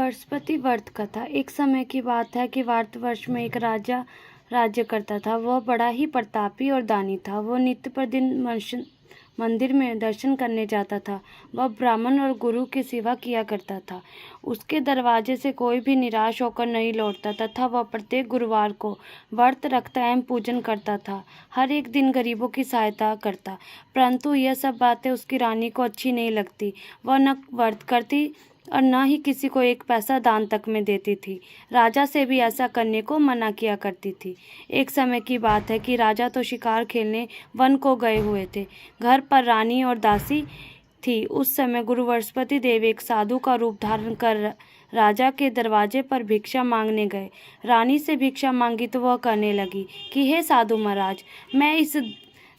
बृहस्पति व्रत कथा। एक समय की बात है कि भारतवर्ष में एक राजा राज्य करता था। वह बड़ा ही प्रतापी और दानी था। वह नित्य प्रतिदिन मंदिर में दर्शन करने जाता था। वह ब्राह्मण और गुरु की सेवा किया करता था। उसके दरवाजे से कोई भी निराश होकर नहीं लौटता तथा वह प्रत्येक गुरुवार को व्रत रखता एवं पूजन करता था। हर एक दिन गरीबों की सहायता करता। परंतु यह सब बातें उसकी रानी को अच्छी नहीं लगती। वह न व्रत करती और न ही किसी को एक पैसा दान तक में देती थी। राजा से भी ऐसा करने को मना किया करती थी। एक समय की बात है कि राजा तो शिकार खेलने वन को गए हुए थे। घर पर रानी और दासी थी। उस समय गुरु बृहस्पति देव एक साधु का रूप धारण कर राजा के दरवाजे पर भिक्षा मांगने गए। रानी से भिक्षा मांगी तो वह कहने लगी कि हे साधु महाराज, मैं इस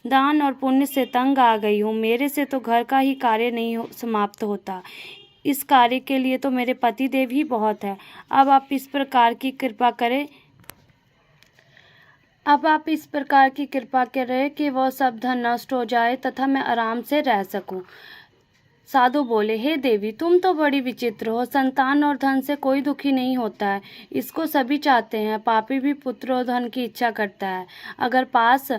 दान और पुण्य से तंग आ गई हूँ। मेरे से तो घर का ही कार्य नहीं समाप्त होता। इस कार्य के लिए तो मेरे पति देव ही बहुत है। अब आप इस प्रकार की कृपा करें कि वह सब धन नष्ट हो जाए तथा मैं आराम से रह सकूं। साधु बोले, हे देवी, तुम तो बड़ी विचित्र हो। संतान और धन से कोई दुखी नहीं होता है। इसको सभी चाहते हैं। पापी भी पुत्र और धन की इच्छा करता है। अगर पास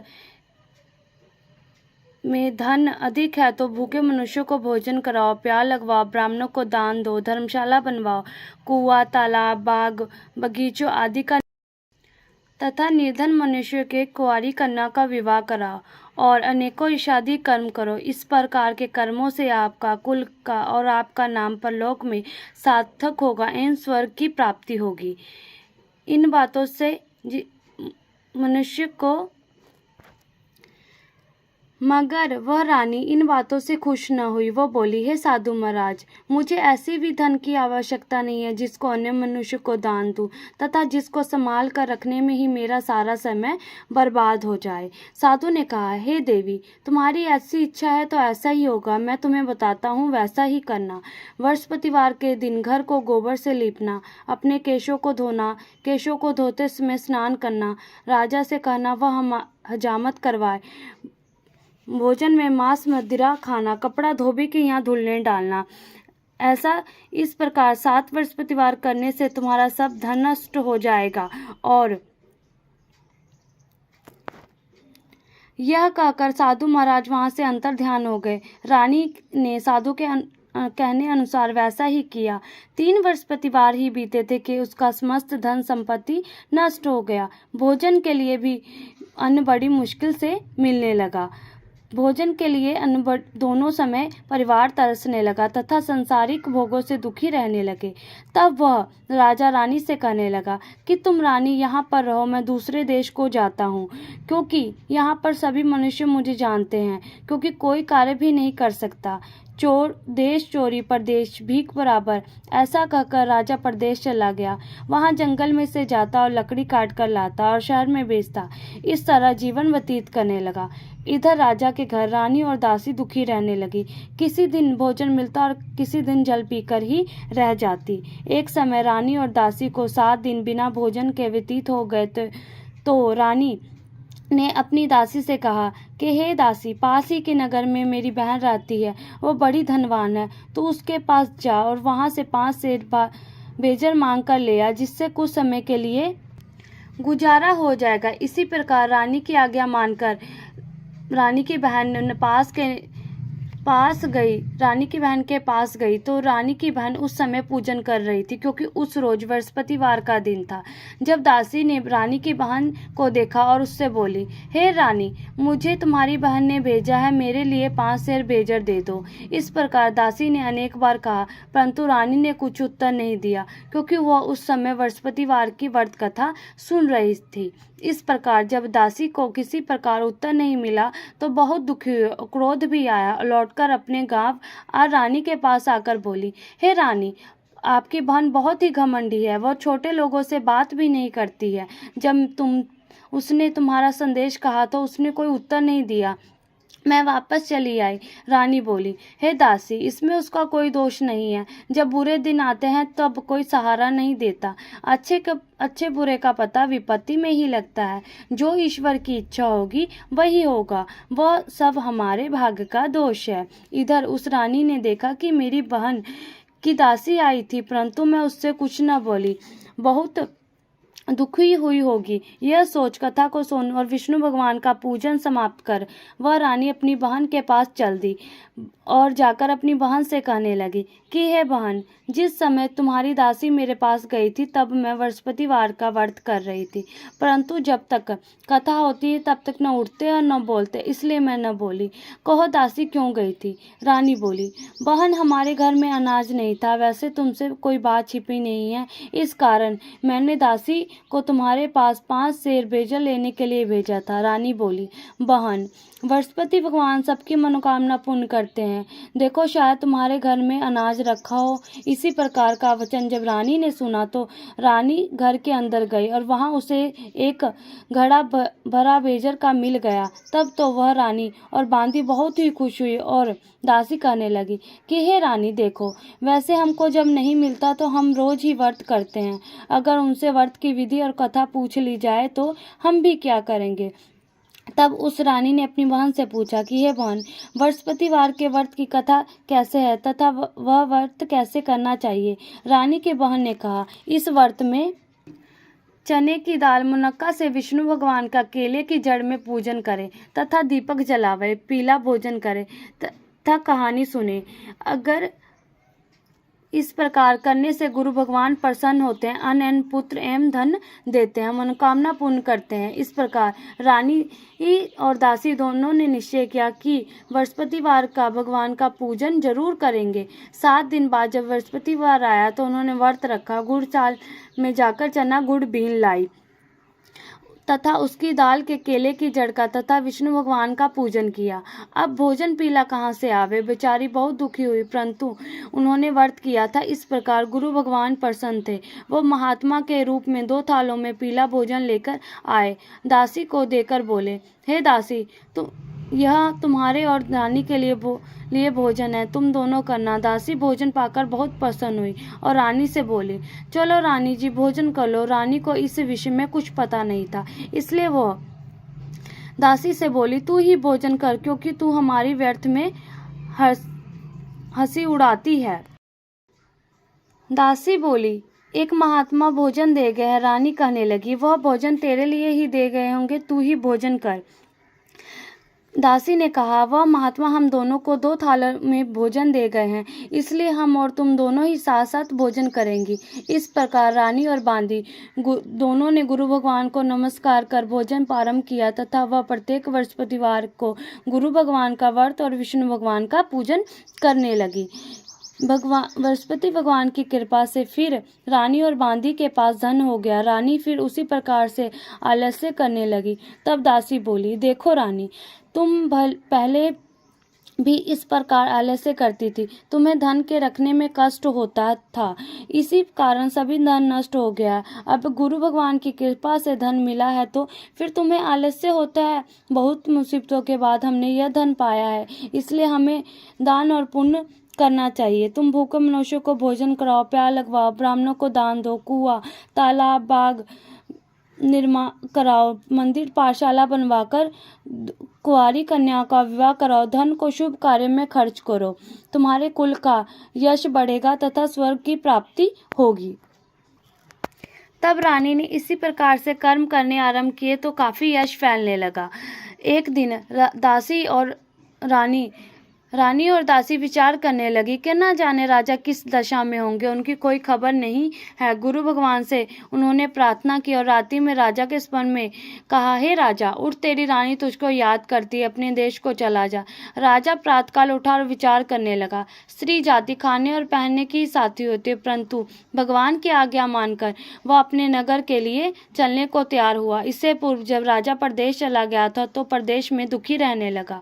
में धन अधिक है तो भूखे मनुष्यों को भोजन कराओ, प्यार लगवाओ, ब्राह्मणों को दान दो, धर्मशाला बनवाओ, कुआं, तालाब, बाग, बगीचों आदि का तथा निर्धन मनुष्य के कुंवारी कन्या का विवाह कराओ और अनेकों शादी कर्म करो। इस प्रकार के कर्मों से आपका कुल का और आपका नाम परलोक में सार्थक होगा एवं स्वर्ग की प्राप्ति होगी। इन बातों से मनुष्य को मगर वह रानी इन बातों से खुश न हुई। वह बोली, हे साधु महाराज, मुझे ऐसी भी धन की आवश्यकता नहीं है जिसको अन्य मनुष्य को दान दूं तथा जिसको संभाल कर रखने में ही मेरा सारा समय बर्बाद हो जाए। साधु ने कहा, हे देवी, तुम्हारी ऐसी इच्छा है तो ऐसा ही होगा। मैं तुम्हें बताता हूँ, वैसा ही करना। बृहस्पतिवार के दिन घर को गोबर से लीपना, अपने केशों को धोना, केशों को धोते समय स्नान करना, राजा से कहना वह हजामत करवाए, भोजन में मांस मदिरा खाना, कपड़ा धोबी के यहाँ धुलने डालना। ऐसा इस प्रकार 7 बृहस्पतिवार करने से तुम्हारा सब धन नष्ट हो जाएगा। और यह कहकर साधु महाराज वहां से अंतर ध्यान हो गए। रानी ने साधु के कहने अनुसार वैसा ही किया। 3 बृहस्पतिवार ही बीते थे कि उसका समस्त धन संपत्ति नष्ट हो गया। भोजन के लिए भी अन्न बड़ी मुश्किल से मिलने लगा। भोजन के लिए अन्न दोनों समय परिवार तरसने लगा तथा संसारिक भोगों से दुखी रहने लगे। तब वह राजा रानी से कहने लगा कि तुम रानी यहाँ पर रहो, मैं दूसरे देश को जाता हूँ, क्योंकि यहाँ पर सभी मनुष्य मुझे जानते हैं, क्योंकि कोई कार्य भी नहीं कर सकता। चोर देश चोरी परदेश भीख बराबर, ऐसा कहकर राजा परदेश चला गया। वहां जंगल में से जाता और लकड़ी काट कर लाता और शहर में बेचता। इस तरह जीवन व्यतीत करने लगा। इधर राजा के घर रानी और दासी दुखी रहने लगी। किसी दिन भोजन मिलता और किसी दिन जल पीकर ही रह जाती। एक समय रानी और दासी को 7 दिन बिना भोजन के व्यतीत हो गए तो रानी ने अपनी दासी से कहा कि हे दासी, पास ही के नगर में मेरी बहन रहती है, वो बड़ी धनवान है। तो उसके पास जा और वहां से 5 सेर बेजर मांग कर ले आ, जिससे कुछ समय के लिए गुजारा हो जाएगा। इसी प्रकार रानी की आज्ञा मानकर रानी की बहन के पास गई तो रानी की बहन उस समय पूजन कर रही थी, क्योंकि उस रोज बृहस्पतिवार का दिन था। जब दासी ने रानी की बहन को देखा और उससे बोली, हे रानी, मुझे तुम्हारी बहन ने भेजा है, मेरे लिए 5 सेर बेजर दे दो। इस प्रकार दासी ने अनेक बार कहा, परंतु रानी ने कुछ उत्तर नहीं दिया, क्योंकि वह उस समय बृहस्पतिवार की व्रत कथा सुन रही थी। इस प्रकार जब दासी को किसी प्रकार उत्तर नहीं मिला तो बहुत दुखी हुई, क्रोध भी आया। लौटकर अपने गांव रानी के पास आकर बोली, हे रानी, आपकी बहन बहुत ही घमंडी है। वह छोटे लोगों से बात भी नहीं करती है। जब उसने तुम्हारा संदेश कहा तो उसने कोई उत्तर नहीं दिया। मैं वापस चली आई। रानी बोली, हे दासी, इसमें उसका कोई दोष नहीं है। जब बुरे दिन आते हैं तब कोई सहारा नहीं देता। अच्छे बुरे का पता विपत्ति में ही लगता है। जो ईश्वर की इच्छा होगी वही होगा। वह सब हमारे भाग्य का दोष है। इधर उस रानी ने देखा कि मेरी बहन कि दासी आई थी, परंतु मैं उससे कुछ न बोली। बहुत दुखी हुई होगी। यह सोच कथा को सुन और विष्णु भगवान का पूजन समाप्त कर वह रानी अपनी बहन के पास चल दी और जाकर अपनी बहन से कहने लगी कि हे बहन, जिस समय तुम्हारी दासी मेरे पास गई थी तब मैं बृहस्पतिवार का व्रत कर रही थी, परंतु जब तक कथा होती है तब तक न उठते और न बोलते, इसलिए मैं न बोली। कहो दासी क्यों गई थी? रानी बोली, बहन, हमारे घर में अनाज नहीं था, वैसे तुमसे कोई बात छिपी नहीं है, इस कारण मैंने दासी को तुम्हारे पास 5 सेर बेजा लेने के लिए भेजा था। रानी बोली, बहन, बृहस्पति भगवान सबकी मनोकामना पूर्ण करते हैं, देखो शायद तुम्हारे घर में अनाज रखा हो। इसी प्रकार का वचन जब रानी ने सुना तो रानी घर के अंदर गई और वहां उसे एक घड़ा भरा बेजर का मिल गया। तब तो वह रानी और बांदी बहुत ही खुश हुई और दासी कहने लगी कि हे रानी, देखो, वैसे हमको जब नहीं मिलता तो हम रोज ही व्रत करते हैं, अगर उनसे व्रत की विधि और कथा पूछ ली जाए तो हम भी क्या करेंगे। तब उस रानी ने अपनी बहन से पूछा कि हे बहन, बृहस्पतिवार के व्रत की कथा कैसे है तथा वह व्रत कैसे करना चाहिए। रानी के बहन ने कहा, इस व्रत में चने की दाल मुनक्का से विष्णु भगवान का केले की जड़ में पूजन करे तथा दीपक जलावे, पीला भोजन करे तथा कहानी सुने। अगर इस प्रकार करने से गुरु भगवान प्रसन्न होते हैं, अन्न पुत्र एवं धन देते हैं, मनोकामना पूर्ण करते हैं। इस प्रकार रानी और दासी दोनों ने निश्चय किया कि बृहस्पतिवार का भगवान का पूजन जरूर करेंगे। 7 दिन बाद जब बृहस्पतिवार आया तो उन्होंने व्रत रखा, गुड़ चाल में जाकर चना गुड़ बीन लाई तथा उसकी दाल के केले की जड़ का तथा विष्णु भगवान का पूजन किया। अब भोजन पीला कहाँ से आवे? बेचारी बहुत दुखी हुई, परंतु उन्होंने व्रत किया था। इस प्रकार गुरु भगवान प्रसन्न थे। वो महात्मा के रूप में 2 थालों में पीला भोजन लेकर आए, दासी को देकर बोले, हे दासी, यह तुम्हारे और रानी के लिए भोजन है, तुम दोनों करना। दासी भोजन पाकर बहुत प्रसन्न हुई और रानी से बोली, चलो रानी जी, भोजन कर लो। रानी को इस विषय में कुछ पता नहीं था, इसलिए वो दासी से बोली, तू ही भोजन कर, क्योंकि तू हमारी व्यर्थ में हंसी उड़ाती है। दासी बोली, एक महात्मा भोजन दे गए हैं। रानी कहने लगी, वह भोजन तेरे लिए ही दे गए होंगे, तू ही भोजन कर। दासी ने कहा, वह महात्मा हम दोनों को 2 थालों में भोजन दे गए हैं, इसलिए हम और तुम दोनों ही साथ साथ भोजन करेंगी। इस प्रकार रानी और बांदी दोनों ने गुरु भगवान को नमस्कार कर भोजन प्रारंभ किया तथा वह प्रत्येक बृहस्पतिवार को गुरु भगवान का व्रत और विष्णु भगवान का पूजन करने लगी। बृहस्पति भगवान की कृपा से फिर रानी और बांदी के पास धन हो गया। रानी फिर उसी प्रकार से आलस्य करने लगी। तब दासी बोली, देखो रानी, तुम पहले भी इस प्रकार आलस्य करती थी, तुम्हें धन के रखने में कष्ट होता था, इसी कारण सभी धन नष्ट हो गया। अब गुरु भगवान की कृपा से धन मिला है तो फिर तुम्हें आलस्य होता है। बहुत मुसीबतों के बाद हमने यह धन पाया है, इसलिए हमें दान और पुण्य करना चाहिए। तुम भूखे मनुष्यों को भोजन कराओ, प्यार लगवाओ, ब्राह्मणों को दान दो, कुआं, तालाब, बाग निर्माण कराओ, मंदिर, पाठशाला बनवाकर कुंवारी कन्याओं का विवाह कराओ, धन को शुभ कार्य में खर्च करो, तुम्हारे कुल का यश बढ़ेगा तथा स्वर्ग की प्राप्ति होगी। तब रानी ने इसी प्रकार से कर्म करने आरंभ किए तो काफी यश फैलने लगा। एक दिन रानी और दासी विचार करने लगी कि न जाने राजा किस दशा में होंगे, उनकी कोई खबर नहीं है। गुरु भगवान से उन्होंने प्रार्थना की और रात्रि में राजा के स्मरण में कहा, हे राजा, उठ, तेरी रानी तुझको याद करती है, अपने देश को चला जा। राजा प्रातःकाल उठा और विचार करने लगा। स्त्री जाति खाने और पहनने की साथी होती है, परंतु भगवान की आज्ञा मानकर वह अपने नगर के लिए चलने को तैयार हुआ। इससे पूर्व जब राजा परदेश चला गया था तो परदेश में दुखी रहने लगा।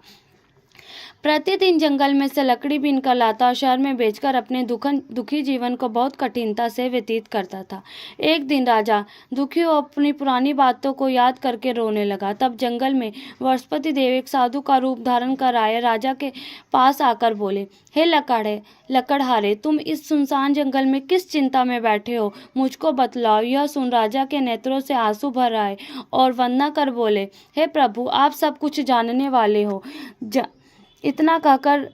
प्रतिदिन जंगल में से लकड़ी बीन कर लाता और शहर में बेचकर अपने दुखी जीवन को बहुत कठिनता से व्यतीत करता था। एक दिन राजा दुखी हो अपनी पुरानी बातों को याद करके रोने लगा। तब जंगल में बृहस्पति देव एक साधु का रूप धारण कर आए, राजा के पास आकर बोले, हे लकड़हारे, तुम इस सुनसान जंगल में किस चिंता में बैठे हो, मुझको बतलाओ। यह सुन राजा के नेत्रों से आंसू भर आए और वंदना कर बोले, हे प्रभु, आप सब कुछ जानने वाले हो। इतना कहकर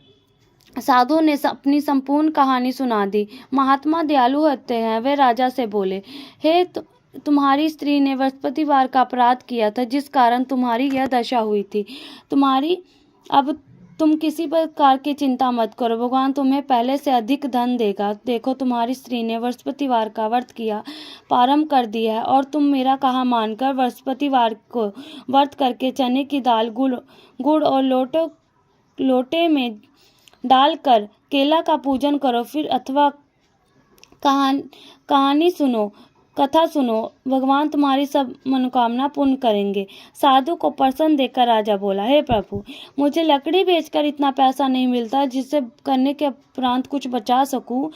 साधु ने अपनी संपूर्ण कहानी सुना दी। महात्मा दयालु होते हैं। वे राजा से बोले, हे तुम्हारी स्त्री ने बृहस्पतिवार का अपराध किया था, जिस कारण तुम्हारी यह दशा हुई थी। अब तुम किसी प्रकार की चिंता मत करो, भगवान तुम्हें पहले से अधिक धन देगा। देखो, तुम्हारी स्त्री ने बृहस्पतिवार का व्रत किया प्रारंभ कर दिया है, और तुम मेरा कहा मानकर बृहस्पतिवार को व्रत करके चने की दाल, गुड़ और लोटे में डालकर केला का पूजन करो। फिर अथवा कथा सुनो, भगवान तुम्हारी सब मनोकामना पूर्ण करेंगे। साधु को प्रसन्न देखकर राजा बोला, हे प्रभु, मुझे लकड़ी बेचकर इतना पैसा नहीं मिलता जिससे करने के उपरांत कुछ बचा सकूं।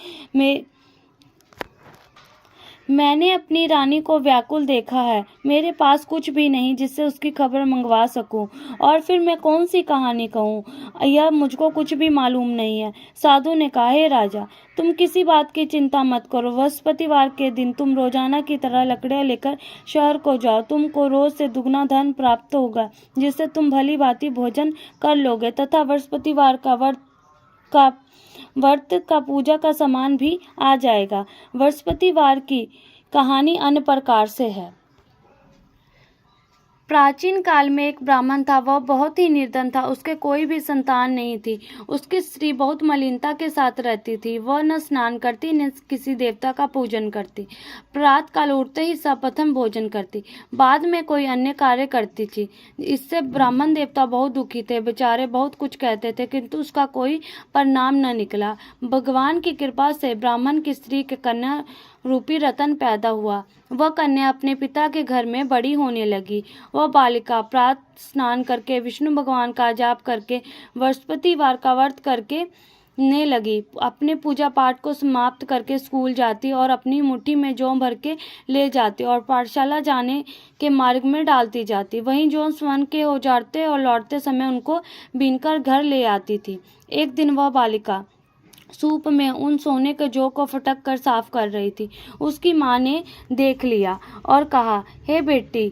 मैंने अपनी रानी को व्याकुल देखा है, मेरे पास कुछ भी नहीं जिससे उसकी खबर मंगवा सकूं, और फिर मैं कौन सी कहानी कहूं, यह मुझको कुछ भी मालूम नहीं है। साधु ने कहा, हे राजा, तुम किसी बात की चिंता मत करो। बृहस्पतिवार के दिन तुम रोजाना की तरह लकड़ियां लेकर शहर को जाओ। तुमको रोज से दुगना धन प्राप्त होगा, जिससे तुम भली भांति भोजन कर लोगे, तथा बृहस्पतिवार का व्रत का पूजा का सामान भी आ जाएगा। बृहस्पतिवार की कहानी अन्य प्रकार से है। प्राचीन काल में एक ब्राह्मण था। वह बहुत ही निर्धन था। उसके कोई भी संतान नहीं थी। उसकी स्त्री बहुत मलिनता के साथ रहती थी। वह न स्नान करती, न किसी देवता का पूजन करती। प्रातः काल उठते ही सर्वप्रथम भोजन करती, बाद में कोई अन्य कार्य करती थी। इससे ब्राह्मण देवता बहुत दुखी थे। बेचारे बहुत कुछ कहते थे, किंतु उसका कोई परिणाम न निकला। भगवान की कृपा से ब्राह्मण की स्त्री के कन्या रूपी रतन पैदा हुआ। वह कन्या अपने पिता के घर में बड़ी होने लगी। वह बालिका प्रातः स्नान करके, विष्णु भगवान का जाप करके, बृहस्पतिवार का व्रत करके ने लगी। अपने पूजा पाठ को समाप्त करके स्कूल जाती और अपनी मुट्ठी में जौ भर के ले जाती और पाठशाला जाने के मार्ग में डालती जाती। वहीं जौ स्वर्ण के हो जाते और लौटते समय उनको बीनकर घर ले आती थी। एक दिन वह बालिका सूप में उन सोने के जौ को फटक कर साफ कर रही थी। उसकी माँ ने देख लिया और कहा, हे बेटी,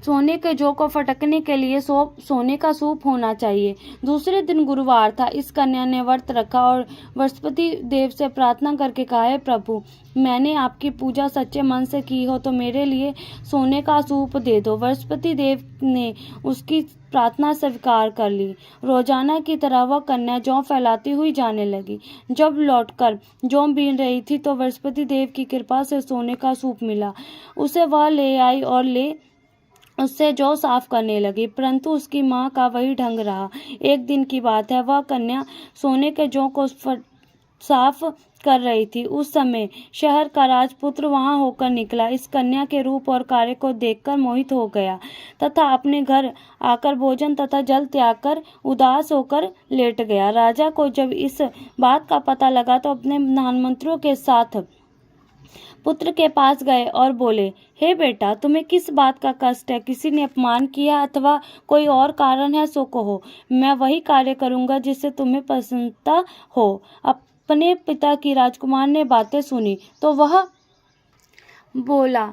सोने के जौ को फटकने के लिए सोने का सूप होना चाहिए। दूसरे दिन गुरुवार था। इस कन्या ने व्रत रखा और बृहस्पति देव से प्रार्थना करके कहा, हे प्रभु, मैंने आपकी पूजा सच्चे मन से की हो तो मेरे लिए सोने का सूप दे दो। बृहस्पति देव ने उसकी प्रार्थना स्वीकार कर ली। रोजाना की तरह वह कन्या जौ फैलाती हुई जाने लगी। जब लौटकर जौ बीन रही थी तो बृहस्पति देव की कृपा से सोने का सूप मिला। उसे वह ले आई और उससे जौ साफ करने लगी, परंतु उसकी माँ का वही ढंग रहा। एक दिन की बात है, वह कन्या सोने के जौ को साफ कर रही थी। उस समय शहर का राजपुत्र वहां होकर निकला। इस कन्या के रूप और कार्य को देखकर मोहित हो गया तथा अपने घर आकर भोजन तथा जल त्याग कर उदास होकर लेट गया। राजा को जब इस बात का पता लगा तो अपने प्रधानमंत्रियों के साथ पुत्र के पास गए और बोले, हे बेटा, तुम्हें किस बात का कष्ट है? किसी ने अपमान किया अथवा कोई और कारण है सो कहो। मैं वही कार्य करूंगा जिससे तुम्हें प्रसन्नता हो। अपने पिता की राजकुमार ने बातें सुनी तो वह बोला,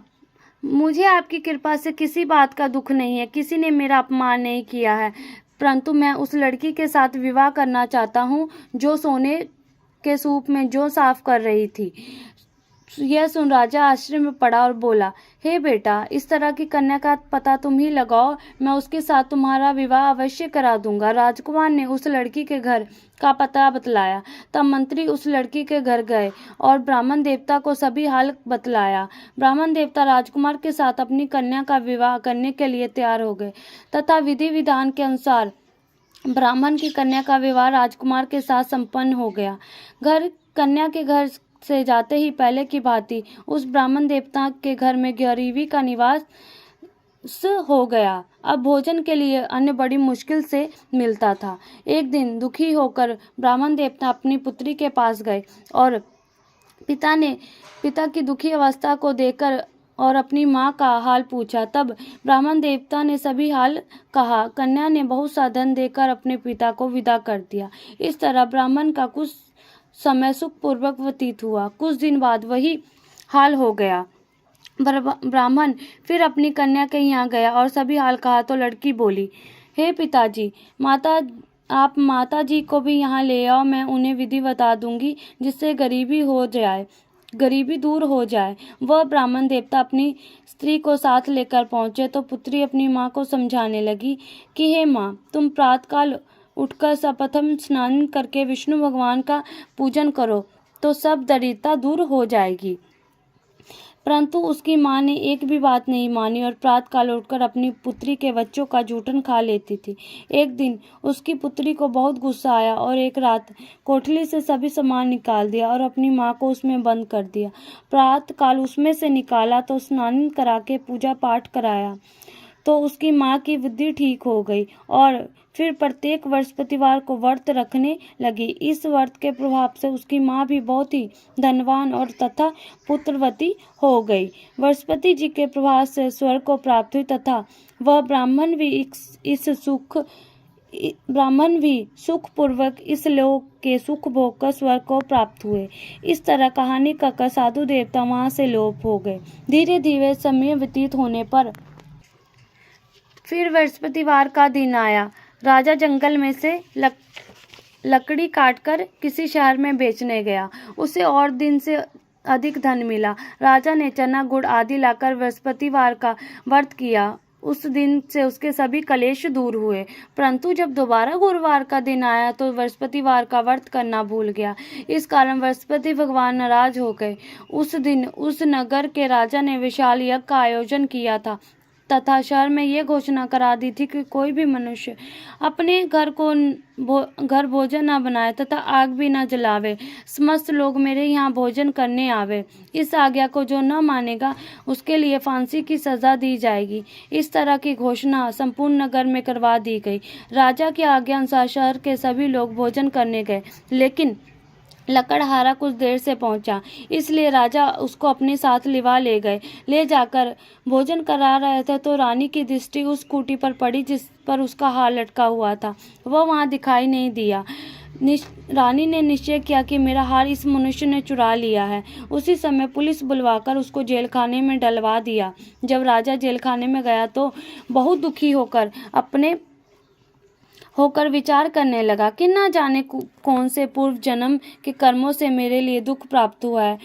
मुझे आपकी कृपा से किसी बात का दुख नहीं है। किसी ने मेरा अपमान नहीं किया है, परंतु मैं उस लड़की के साथ विवाह करना चाहता हूँ जो सोने के सूप में जौ साफ कर रही थी। यह सुन राजा आश्चर्य में पड़ा और बोला, हे बेटा, इस तरह की कन्या का पता तुम ही लगाओ, मैं उसके साथ तुम्हारा विवाह अवश्य करा दूंगा। राजकुमार ने उस लड़की के घर का पता बतलाया। तब मंत्री उस लड़की के घर गए और ब्राह्मण देवता को सभी हाल बतलाया। ब्राह्मण देवता राजकुमार के साथ अपनी कन्या का विवाह करने के लिए तैयार हो गए तथा विधि विधान के अनुसार ब्राह्मण की कन्या का विवाह राजकुमार के साथ संपन्न हो गया। कन्या के घर से जाते ही पहले की भांति उस ब्राह्मण देवता के घर में गरीबी का निवास हो गया। अब भोजन के लिए अन्न बड़ी मुश्किल से मिलता था। एक दिन दुखी होकर ब्राह्मण देवता अपनी पुत्री के पास गए और पिता की दुखी अवस्था को देखकर और अपनी माँ का हाल पूछा। तब ब्राह्मण देवता ने सभी हाल कहा। कन्या ने बहुत सा धन देकर अपने पिता को विदा कर दिया। इस तरह ब्राह्मण का कुछ समय सुखपूर्वक व्यतीत हुआ। कुछ दिन बाद वही हाल हो गया। ब्राह्मण फिर अपनी कन्या के यहाँ गया और सभी हाल कहा तो लड़की बोली, हे पिताजी, माता आप माता जी को भी यहाँ ले आओ, मैं उन्हें विधि बता दूंगी जिससे गरीबी दूर हो जाए। वह ब्राह्मण देवता अपनी स्त्री को साथ लेकर पहुंचे तो पुत्री अपनी माँ को समझाने लगी कि हे माँ, तुम प्रातःकाल उठकर सर्वप्रथम स्नान करके विष्णु भगवान का पूजन करो तो सब दरिद्रता दूर हो जाएगी। परंतु उसकी माँ ने एक भी बात नहीं मानी और प्रातःकाल उठकर अपनी पुत्री के बच्चों का जूठन खा लेती थी। एक दिन उसकी पुत्री को बहुत गुस्सा आया और एक रात कोठली से सभी सामान निकाल दिया और अपनी माँ को उसमें बंद कर दिया। प्रातःकाल उसमें से निकाला तो स्नान करा के पूजा पाठ कराया तो उसकी माँ की बुद्धि ठीक हो गई और फिर प्रत्येक बृहस्पतिवार को व्रत रखने लगी। इस व्रत के प्रभाव से उसकी माँ भी बहुत ही धनवान और तथा पुत्रवती हो गई। बृहस्पति जी के प्रभाव से स्वर्ग को प्राप्त हुई तथा वह ब्राह्मण भी सुखपूर्वक इस लोक के सुख भोग कर स्वर्ग को प्राप्त हुए। इस तरह कहानी कहकर साधु देवता वहां से लोप हो गए। धीरे धीरे समय व्यतीत होने पर फिर बृहस्पतिवार का दिन आया। राजा जंगल में से लकड़ी काटकर किसी शहर में बेचने गया। उसे और दिन से अधिक धन मिला। राजा ने चना गुड़ आदि लाकर बृहस्पतिवार का व्रत किया। उस दिन से उसके सभी कलेश दूर हुए। परंतु जब दोबारा गुरुवार का दिन आया तो बृहस्पतिवार का व्रत करना भूल गया। इस कारण बृहस्पति भगवान नाराज हो गए। उस दिन उस नगर के राजा ने विशाल यज्ञ का आयोजन किया था तथा शहर में ये घोषणा करा दी थी कि कोई भी मनुष्य अपने घर भोजन न बनाए तथा आग भी न जलावे। समस्त लोग मेरे यहाँ भोजन करने आवे। इस आज्ञा को जो न मानेगा उसके लिए फांसी की सजा दी जाएगी। इस तरह की घोषणा संपूर्ण नगर में करवा दी गई। राजा की आज्ञा अनुसार शहर के सभी लोग भोजन करने गए, लेकिन लकड़हारा कुछ देर से पहुंचा, इसलिए राजा उसको अपने साथ लिवा ले गए। ले जाकर भोजन करा रहे थे तो रानी की दृष्टि उस खूंटी पर पड़ी जिस पर उसका हार लटका हुआ था। वह वहां दिखाई नहीं दिया। रानी ने निश्चय किया कि मेरा हार इस मनुष्य ने चुरा लिया है। उसी समय पुलिस बुलवाकर उसको जेलखाने में डलवा दिया। जब राजा जेलखाने में गया तो बहुत दुखी होकर विचार करने लगा कि न जाने कौन से पूर्व जन्म के कर्मों से मेरे लिए दुख प्राप्त हुआ है,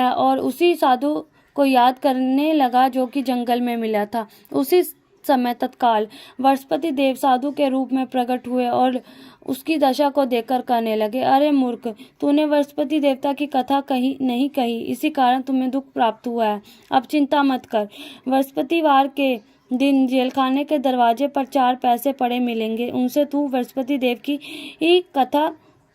और उसी साधु को याद करने लगा जो कि जंगल में मिला था। उसी समय तत्काल बृहस्पति देव साधु के रूप में प्रकट हुए और उसकी दशा को देखकर कहने लगे, अरे मूर्ख, तूने बृहस्पति देवता की कथा नहीं कही, इसी कारण तुम्हें दुख प्राप्त हुआ है। अब चिंता मत कर। बृहस्पतिवार के दिन जेलखाने के दरवाजे पर 4 पैसे पड़े मिलेंगे। उनसे तू बृहस्पति देव की ही कथा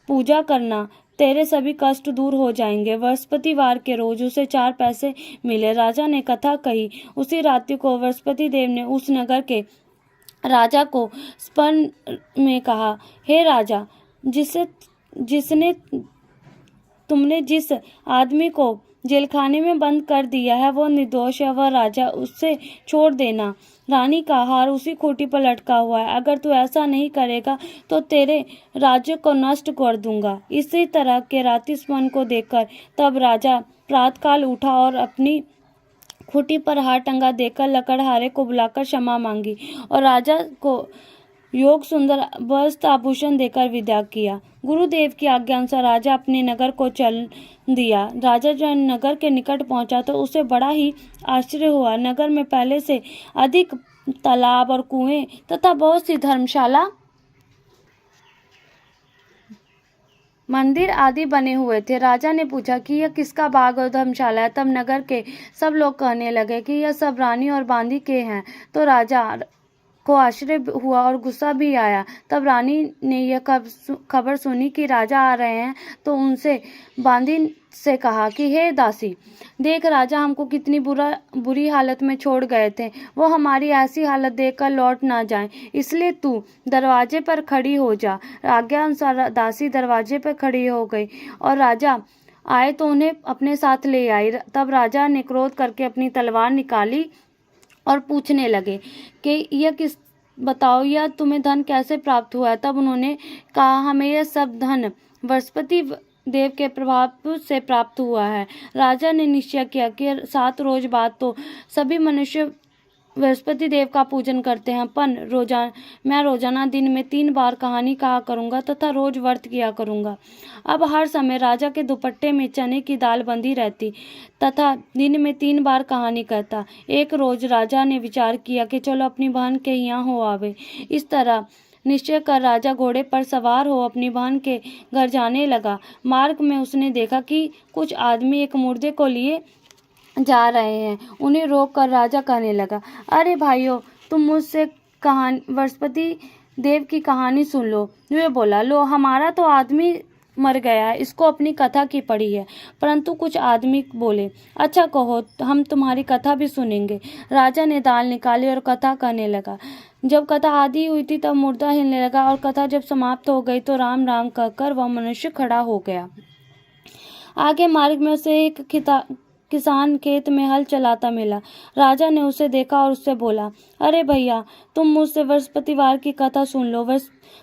पूजा करना, तेरे सभी कष्ट दूर हो जाएंगे। बृहस्पतिवार के रोज उसे 4 पैसे मिले। राजा ने कथा कही। उसी रात्रि को बृहस्पति देव ने उस नगर के राजा को स्वप्न में कहा, हे राजा, तुमने जिस आदमी को जेलखाने में बंद कर दिया है वह निर्दोष है। वह राजा, उससे छोड़ देना। रानी का हार उसी खूंटी पर लटका हुआ है। अगर तू ऐसा नहीं करेगा तो तेरे राज्य को नष्ट कर दूंगा। इसी तरह के रात्रि स्वप्न को देखकर तब राजा प्रातःकाल उठा और अपनी खूंटी पर हार टंगा देखकर लकड़हारे को बुलाकर क्षमा मांगी और राजा को योग सुंदर वस्त्र आभूषण देकर विदा किया। गुरुदेव की आज्ञा अनुसार राजा अपने नगर को चल दिया। राजा जब नगर के निकट पहुंचा तो उसे बड़ा ही आश्चर्य हुआ। नगर में पहले से अधिक तालाब और कुएं तथा बहुत सी धर्मशाला, मंदिर आदि बने हुए थे। राजा ने पूछा कि यह किसका बाग और धर्मशाला है। तब नगर के सब लोग कहने लगे कि यह सब रानी और बांदी के हैं। तो राजा को आश्चर्य हुआ और गुस्सा भी आया। तब रानी ने यह खबर सुनी कि राजा आ रहे हैं तो उनसे बांदी से कहा कि हे दासी, देख, राजा हमको कितनी बुरी हालत में छोड़ गए थे। वो हमारी ऐसी हालत देखकर लौट ना जाएं, इसलिए तू दरवाजे पर खड़ी हो जा। आज्ञा अनुसार दासी दरवाजे पर खड़ी हो गई और राजा आए तो उन्हें अपने साथ ले आई। तब राजा ने क्रोध करके अपनी तलवार निकाली और पूछने लगे कि बताओ, यह तुम्हें धन कैसे प्राप्त हुआ है। तब उन्होंने कहा, हमें यह सब धन बृहस्पति देव के प्रभाव से प्राप्त हुआ है। राजा ने निश्चय किया कि 7 रोज बाद तो सभी मनुष्य बृहस्पति देव का पूजन करते हैं। मैं रोजाना दिन में 3 बार कहानी कहा करूंगा तथा रोज व्रत किया करूंगा। अब हर समय राजा के दुपट्टे में चने की दाल बंधी रहती तथा दिन में 3 बार कहानी कहता। एक रोज राजा ने विचार किया कि चलो अपनी बहन के यहाँ हो आवे। इस तरह निश्चय कर राजा घोड़े पर सवार हो अपनी बहन के घर जाने लगा। मार्ग में उसने देखा कि कुछ आदमी एक मुर्दे को लिए जा रहे हैं। उन्हें रोक कर राजा कहने लगा, अरे भाइयों, तुम मुझसे बृहस्पति देव की कहानी सुन लो। वे बोला, लो, हमारा तो आदमी मर गया है, इसको अपनी कथा की पड़ी है। परंतु कुछ आदमी बोले, अच्छा कहो, हम तुम्हारी कथा भी सुनेंगे। राजा ने दाल निकाली और कथा कहने लगा। जब कथा आधी हुई थी तब मुर्दा हिलने लगा और कथा जब समाप्त हो गई तो राम राम कहकर वह मनुष्य खड़ा हो गया। आगे मार्ग में उसे एक किसान खेत में हल चलाता मिला। राजा ने उसे देखा और उससे बोला, अरे भैया, तुम मुझसे बृहस्पतिवार की कथा सुन लो।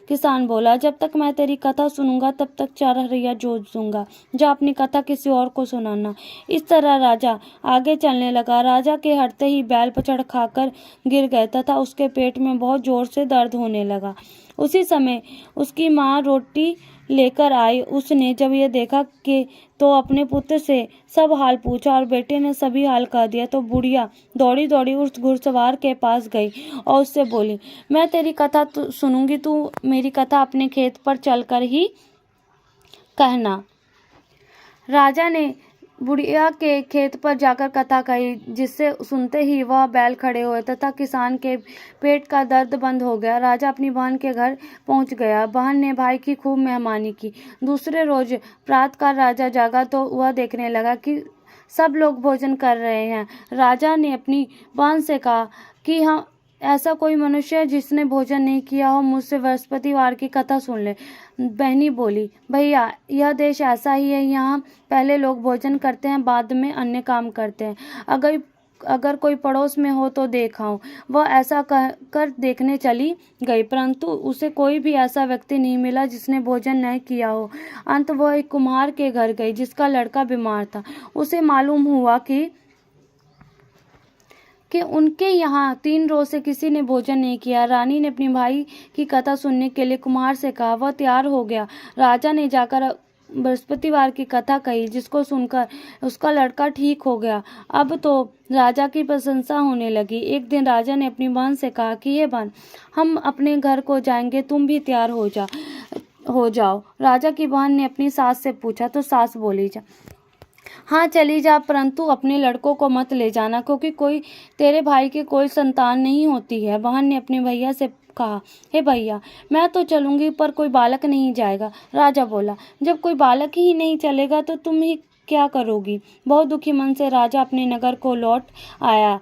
किसान बोला, जब तक मैं तेरी कथा सुनूंगा तब तक 4 हरिया जोत दूंगा। जा अपनी कथा किसी और को सुनाना। इस तरह राजा आगे चलने लगा। राजा के हटते ही बैल पचड़ खाकर गिर गए तथा उसके पेट में बहुत जोर से दर्द होने लगा। उसी समय उसकी माँ रोटी लेकर आई। उसने जब यह देखा कि तो अपने पुत्र से सब हाल पूछा और बेटे ने सभी हाल कह दिया तो बुढ़िया दौड़ी दौड़ी उस घुड़सवार के पास गई और उससे बोली, मैं तेरी कथा सुनूंगी, तू मेरी कथा अपने खेत पर चलकर ही कहना। राजा ने बुढ़िया के खेत पर जाकर कथा कही, जिससे सुनते ही वह बैल खड़े हुए तथा किसान के पेट का दर्द बंद हो गया। राजा अपनी बहन के घर पहुंच गया। बहन ने भाई की खूब मेहमानी की। दूसरे रोज प्रातःकाल राजा जागा तो वह देखने लगा कि सब लोग भोजन कर रहे हैं। राजा ने अपनी बहन से कहा कि हाँ, ऐसा कोई मनुष्य है जिसने भोजन नहीं किया हो, मुझसे बृहस्पतिवार की कथा सुन ले। बहनी बोली, भैया, यह देश ऐसा ही है, यहाँ पहले लोग भोजन करते हैं, बाद में अन्य काम करते हैं। अगर कोई पड़ोस में हो तो देखाऊं। वह ऐसा कहकर देखने चली गई, परंतु उसे कोई भी ऐसा व्यक्ति नहीं मिला जिसने भोजन नहीं किया हो। अंत वह एक कुम्हार के घर गई जिसका लड़का बीमार था। उसे मालूम हुआ कि उनके यहाँ 3 रोज से किसी ने भोजन नहीं किया। रानी ने अपनी भाई की कथा सुनने के लिए कुम्हार से कहा। वह तैयार हो गया। राजा ने जाकर बृहस्पतिवार की कथा कही, जिसको सुनकर उसका लड़का ठीक हो गया। अब तो राजा की प्रशंसा होने लगी। एक दिन राजा ने अपनी बहन से कहा कि हे बहन, हम अपने घर को जाएंगे, तुम भी तैयार हो जाओ। राजा की बहन ने अपनी सास से पूछा तो सास बोली, हाँ चली जा, परंतु अपने लड़कों को मत ले जाना, क्योंकि तेरे भाई की कोई संतान नहीं होती है। बहन ने अपने भैया से कहा, हे भैया, मैं तो चलूंगी पर कोई बालक नहीं जाएगा। राजा बोला, जब कोई बालक ही नहीं चलेगा तो तुम ही क्या करोगी। बहुत दुखी मन से राजा अपने नगर को लौट आया।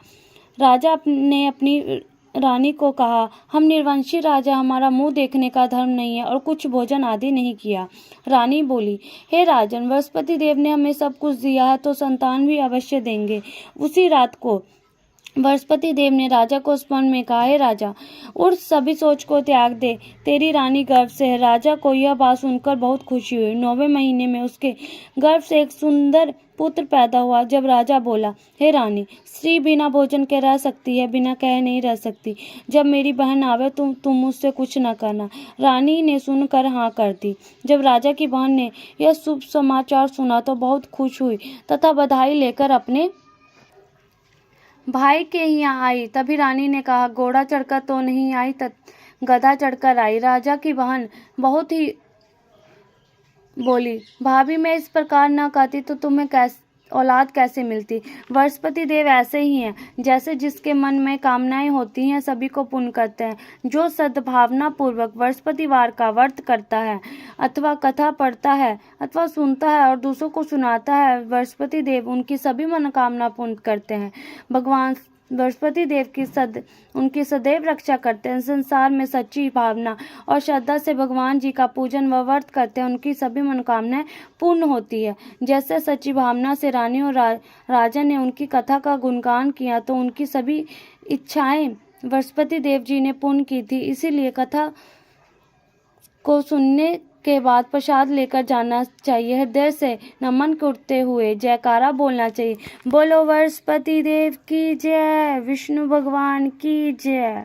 राजा ने अपनी रानी को कहा, हम निर्वंशी राजा, हमारा मुंह देखने का धर्म नहीं है और कुछ भोजन आदि नहीं किया। रानी बोली, हे राजन, बृहस्पति देव ने हमें सब कुछ दिया है तो संतान भी अवश्य देंगे। उसी रात को बृहस्पति देव ने राजा को स्वप्न में कहा, हे राजा, उठ, सभी सोच को त्याग दे, तेरी रानी गर्भ से है। राजा को यह बात सुनकर बहुत खुशी हुई। 9वें महीने में उसके गर्भ से एक सुंदर पुत्र पैदा हुआ। जब राजा बोला, हे रानी, स्त्री बिना भोजन के रह सकती है, बिना कहे नहीं रह सकती। जब मेरी बहन आवे तो तुम मुझसे कुछ न करना। रानी ने सुनकर हाँ कर दी। जब राजा की बहन ने यह शुभ समाचार सुना तो बहुत खुश हुई तथा बधाई लेकर अपने भाई के यहाँ आई। तभी रानी ने कहा, घोड़ा चढ़कर तो नहीं आई, गधा चढ़कर आई। राजा की बहन बहुत ही बोली, भाभी, मैं इस प्रकार न कहती तो तुम्हें औलाद कैसे मिलती। बृहस्पति देव ऐसे ही हैं, जैसे जिसके मन में कामनाएं होती हैं सभी को पूर्ण करते हैं। जो सद्भावना पूर्वक बृहस्पतिवार का व्रत करता है अथवा कथा पढ़ता है अथवा सुनता है और दूसरों को सुनाता है, बृहस्पति देव उनकी सभी मनोकामना पूर्ण करते हैं। भगवान बृहस्पति देव की उनकी सदैव रक्षा करते हैं। संसार में सच्ची भावना और श्रद्धा से भगवान जी का पूजन व व्रत करते हैं, उनकी सभी मनोकामनाएं पूर्ण होती है। जैसे सच्ची भावना से रानी और राजा ने उनकी कथा का गुणगान किया तो उनकी सभी इच्छाएं बृहस्पति देव जी ने पूर्ण की थी। इसीलिए कथा को सुनने के बाद प्रसाद लेकर जाना चाहिए। हृदय से नमन करते हुए जयकारा बोलना चाहिए। बोलो बृहस्पति देव की जय, विष्णु भगवान की जय।